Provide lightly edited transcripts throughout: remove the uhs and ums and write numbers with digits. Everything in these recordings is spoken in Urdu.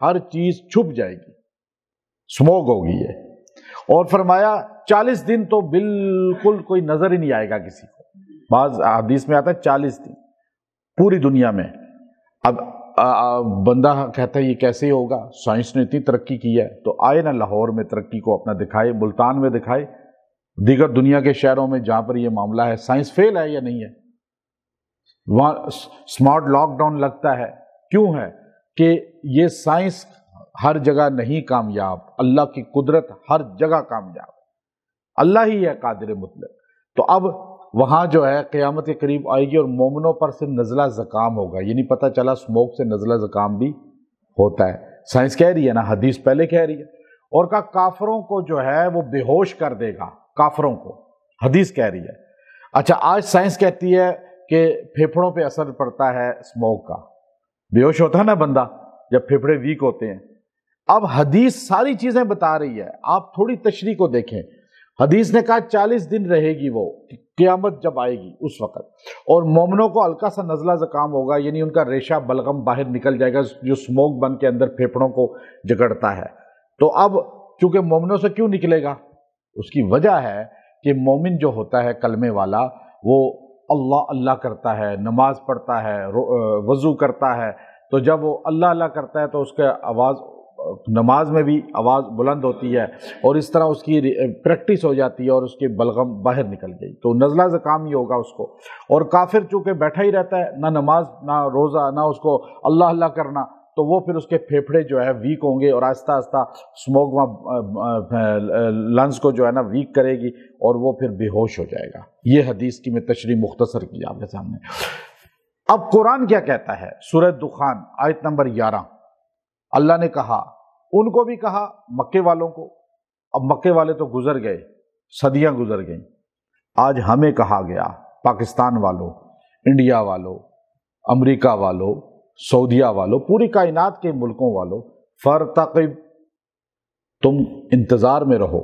ہر چیز چھپ جائے گی، اسموگ ہوگی یہ۔ اور فرمایا 40 دن تو بالکل کوئی نظر ہی نہیں آئے گا کسی کو، بعض حدیث میں آتا ہے 40 دن پوری دنیا میں۔ اب بندہ کہتا ہے یہ کیسے ہوگا، سائنس نے اتنی ترقی کی ہے، تو آئے نا لاہور میں ترقی کو اپنا دکھائے، ملتان میں دکھائے، دیگر دنیا کے شہروں میں جہاں پر یہ معاملہ ہے، سائنس فیل ہے یا نہیں ہے؟ وہاں اسمارٹ لاک ڈاؤن لگتا ہے، کیوں ہے کہ یہ سائنس ہر جگہ نہیں کامیاب، اللہ کی قدرت ہر جگہ کامیاب، اللہ ہی ہے قادر مطلق۔ تو اب وہاں جو ہے قیامت کے قریب آئے گی اور مومنوں پر صرف نزلہ زکام ہوگا، یہ نہیں پتہ چلا اسموک سے نزلہ زکام بھی ہوتا ہے، سائنس کہہ رہی ہے نا، حدیث پہلے کہہ رہی ہے۔ اور کہا کافروں کو جو ہے وہ بے ہوش کر دے گا، کافروں کو، حدیث کہہ رہی ہے۔ اچھا آج سائنس کہتی ہے کہ پھیپھڑوں پہ اثر پڑتا ہے اسموک کا، بے ہوش ہوتا ہے نا بندہ جب پھیپھڑے ویک ہوتے ہیں۔ اب حدیث ساری چیزیں بتا رہی ہے، آپ تھوڑی تشریح کو دیکھیں۔ حدیث نے کہا 40 دن رہے گی وہ، قیامت جب آئے گی اس وقت، اور مومنوں کو ہلکا سا نزلہ زکام ہوگا، یعنی ان کا ریشہ بلغم باہر نکل جائے گا جو اسموک بن کے اندر پھیپھڑوں کو جگڑتا ہے۔ تو اب چونکہ مومنوں سے کیوں نکلے گا، اس کی وجہ ہے کہ مومن جو ہوتا ہے کلمے والا، وہ اللہ اللہ کرتا ہے، نماز پڑھتا ہے، وضو کرتا ہے، تو جب وہ اللہ اللہ کرتا ہے تو اس کے آواز، نماز میں بھی آواز بلند ہوتی ہے، اور اس طرح اس کی پریکٹس ہو جاتی ہے اور اس کی بلغم باہر نکل گئی، تو نزلہ زکام ہی ہوگا اس کو۔ اور کافر چونکہ بیٹھا ہی رہتا ہے، نہ نماز نہ روزہ نہ اس کو اللہ اللہ کرنا، تو وہ پھر اس کے پھیپھڑے جو ہے ویک ہوں گے، اور آہستہ آہستہ اسموک لنگز کو جو ہے نا ویک کرے گی، اور وہ پھر بے ہوش ہو جائے گا۔ یہ حدیث کی میں تشریح مختصر کی آپ کے سامنے۔ اب قرآن کیا کہتا ہے؟ سورہ دخان آیت نمبر 11، اللہ نے کہا، ان کو بھی کہا مکے والوں کو، اب مکے والے تو گزر گئے، صدیاں گزر گئیں، آج ہمیں کہا گیا، پاکستان والوں، انڈیا والوں، امریکہ والوں، سعودیہ والوں، پوری کائنات کے ملکوں والوں، فرتقب، تم انتظار میں رہو،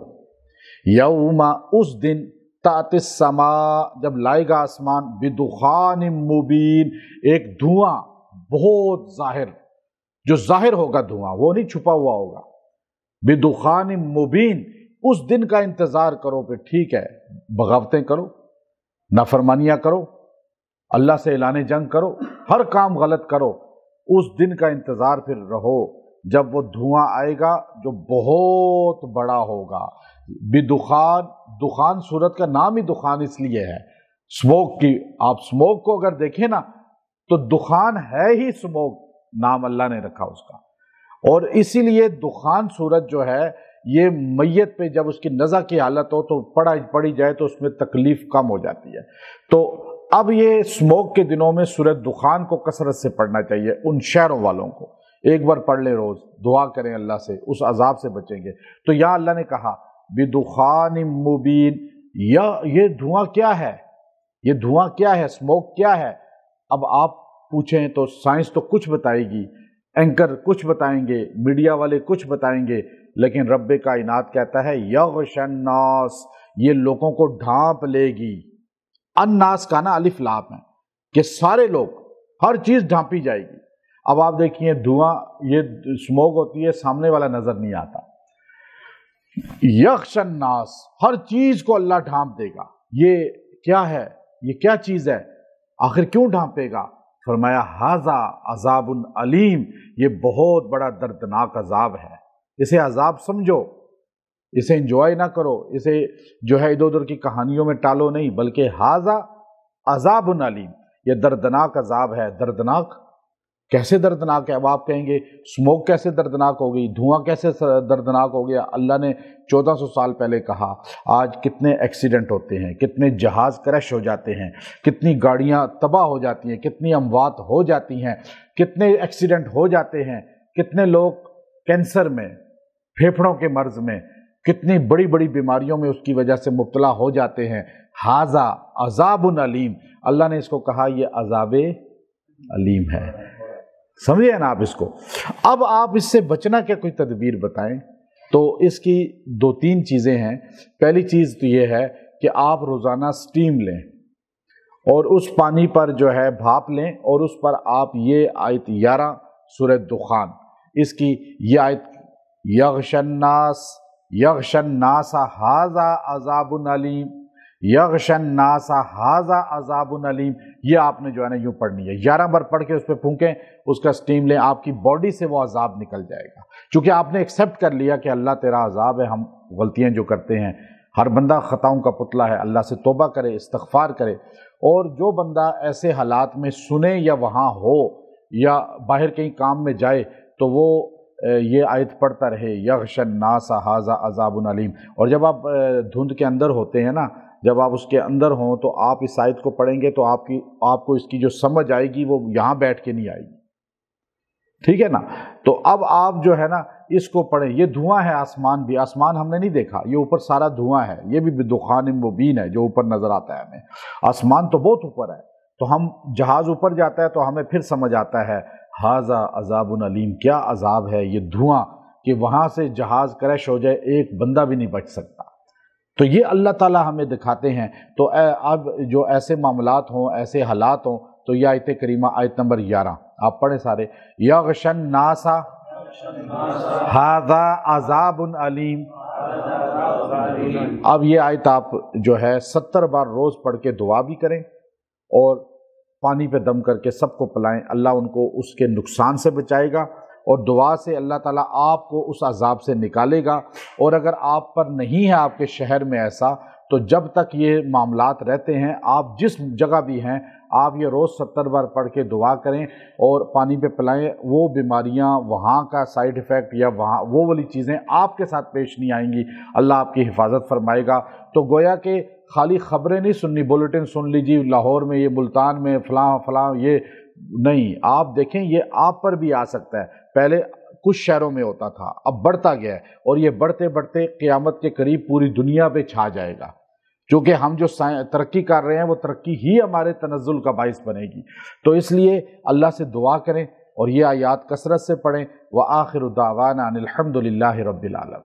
یوم، اس دن، تأتی السماء، جب لائے گا آسمان، بدخان مبین، ایک دھواں بہت ظاہر، جو ظاہر ہوگا دھواں، وہ نہیں چھپا ہوا ہوگا، بدخان مبین، اس دن کا انتظار کرو۔ پھر ٹھیک ہے، بغاوتیں کرو، نافرمانیاں کرو، اللہ سے اعلان جنگ کرو، ہر کام غلط کرو، اس دن کا انتظار پھر رہو جب وہ دھواں آئے گا جو بہت بڑا ہوگا۔ بدخان، دخان سورت کا نام ہی دخان اس لیے ہے، اسموک کی، آپ اسموک کو اگر دیکھیں نا تو دخان ہے ہی اسموک، نام اللہ نے رکھا اس کا۔ اور اسی لیے دخان سورت جو ہے یہ میت پہ جب اس کی نزع کی حالت ہو تو پڑھی جائے تو اس میں تکلیف کم ہو جاتی ہے۔ تو اب یہ اسموک کے دنوں میں سورت دخان کو کثرت سے پڑھنا چاہیے ان شہروں والوں کو، ایک بار پڑھ لیں روز، دعا کریں اللہ سے، اس عذاب سے بچیں گے۔ تو یہاں اللہ نے کہا بدخان مبین، یا یہ دھواں کیا ہے، یہ دھواں کیا ہے، اسموک کیا ہے؟ اب آپ پوچھیں تو سائنس تو کچھ بتائے گی، اینکر کچھ بتائیں گے، میڈیا والے کچھ بتائیں گے، لیکن رب کائنات کہتا ہے یغش الناس، یہ لوگوں کو ڈھانپ لے گی۔ الناس کا نا الف لام ہے کہ سارے لوگ، ہر چیز ڈھانپی جائے گی۔ اب آپ دیکھیے دھواں، یہ اسموک ہوتی ہے، سامنے والا نظر نہیں آتا، یغش الناس، ہر چیز کو اللہ ڈھانپ دے گا۔ یہ کیا ہے، یہ کیا چیز ہے، آخر کیوں ڈھانپے گا؟ فرمایا ھذا عذاب علیم، یہ بہت بڑا دردناک عذاب ہے، اسے عذاب سمجھو، اسے انجوائے نہ کرو، اسے جو ہے ادھر ادھر کی کہانیوں میں ٹالو نہیں، بلکہ ھذا عذاب علیم، یہ دردناک عذاب ہے۔ دردناک کیسے دردناک ہے؟ اب آپ کہیں گے اسموک کیسے دردناک ہو گئی، دھواں کیسے دردناک ہو گیا؟ اللہ نے 1400 سال پہلے کہا، آج کتنے ایکسیڈنٹ ہوتے ہیں، کتنے جہاز کریش ہو جاتے ہیں، کتنی گاڑیاں تباہ ہو جاتی ہیں، کتنی اموات ہو جاتی ہیں، کتنے ایکسیڈنٹ ہو جاتے ہیں، کتنے لوگ کینسر میں، پھیپھڑوں کے مرض میں، کتنی بڑی بڑی بیماریوں میں اس کی وجہ سے مبتلا ہو جاتے ہیں۔ ھذا عذاب علیم، اللہ نے اس کو کہا یہ عذاب علیم ہے۔ سمجھے نا آپ اس کو؟ اب آپ اس سے بچنا کیا کوئی تدبیر بتائیں؟ تو اس کی 2-3 چیزیں ہیں۔ پہلی چیز تو یہ ہے کہ آپ روزانہ سٹیم لیں اور اس پانی پر جو ہے بھاپ لیں، اور اس پر آپ یہ آیت 11 سورہ دخان اس کی یہ آیت یغش الناس ھذا عذاب علیم، یغش الناس ھذا عذاب علیم، یہ آپ نے جو ہے نا یوں پڑھنی ہے، 11 بار پڑھ کے اس پہ پھونکیں، اس کا سٹیم لیں، آپ کی باڈی سے وہ عذاب نکل جائے گا، چونکہ آپ نے ایکسیپٹ کر لیا کہ اللہ تیرا عذاب ہے، ہم غلطیاں جو کرتے ہیں، ہر بندہ خطاؤں کا پتلا ہے، اللہ سے توبہ کرے، استغفار کرے۔ اور جو بندہ ایسے حالات میں سنے یا وہاں ہو یا باہر کہیں کام میں جائے تو وہ یہ آیت پڑھتا رہے، یغش الناس ھذا عذاب علیم۔ اور جب آپ دھند کے اندر ہوتے ہیں نا، جب آپ اس کے اندر ہوں تو آپ اس آیت کو پڑھیں گے تو آپ کو اس کی جو سمجھ آئے گی وہ یہاں بیٹھ کے نہیں آئے گی، ٹھیک ہے نا؟ تو اب آپ جو ہے نا اس کو پڑھیں۔ یہ دھواں ہے، آسمان بھی، آسمان ہم نے نہیں دیکھا، یہ اوپر سارا دھواں ہے، یہ بھی بدخان مبین ہے جو اوپر نظر آتا ہے ہمیں، آسمان تو بہت اوپر ہے، تو ہم جہاز اوپر جاتا ہے تو ہمیں پھر سمجھ آتا ہے ھذا عذاب علیم، کیا عذاب ہے یہ دھواں، کہ وہاں سے جہاز کریش ہو جائے ایک بندہ بھی نہیں بچ سکتا۔ تو یہ اللہ تعالیٰ ہمیں دکھاتے ہیں۔ تو اب جو ایسے معاملات ہوں، ایسے حالات ہوں، تو یہ آیت کریمہ آیت نمبر 11 آپ پڑھیں سارے، یغش الناس ھذا عذاب علیم۔ اب یہ آیت آپ جو ہے 70 بار روز پڑھ کے دعا بھی کریں اور پانی پہ دم کر کے سب کو پلائیں، اللہ ان کو اس کے نقصان سے بچائے گا، اور دعا سے اللہ تعالیٰ آپ کو اس عذاب سے نکالے گا۔ اور اگر آپ پر نہیں ہے آپ کے شہر میں ایسا، تو جب تک یہ معاملات رہتے ہیں، آپ جس جگہ بھی ہیں، آپ یہ روز 70 بار پڑھ کے دعا کریں اور پانی پہ پلائیں، وہ بیماریاں، وہاں کا سائیڈ ایفیکٹ یا وہاں وہ والی چیزیں آپ کے ساتھ پیش نہیں آئیں گی، اللہ آپ کی حفاظت فرمائے گا۔ تو گویا کہ خالی خبریں نہیں سننی، بلیٹن سن لیجیے لاہور میں، یہ ملتان میں فلاں فلاں، یہ نہیں، آپ دیکھیں یہ آپ پر بھی آ سکتا ہے۔ پہلے کچھ شہروں میں ہوتا تھا، اب بڑھتا گیا ہے، اور یہ بڑھتے بڑھتے قیامت کے قریب پوری دنیا پہ چھا جائے گا، کیونکہ ہم جو ترقی کر رہے ہیں وہ ترقی ہی ہمارے تنزل کا باعث بنے گی۔ تو اس لیے اللہ سے دعا کریں اور یہ آیات کثرت سے پڑھیں۔ وآخر دعوانا ان الحمد للہ رب العالمین۔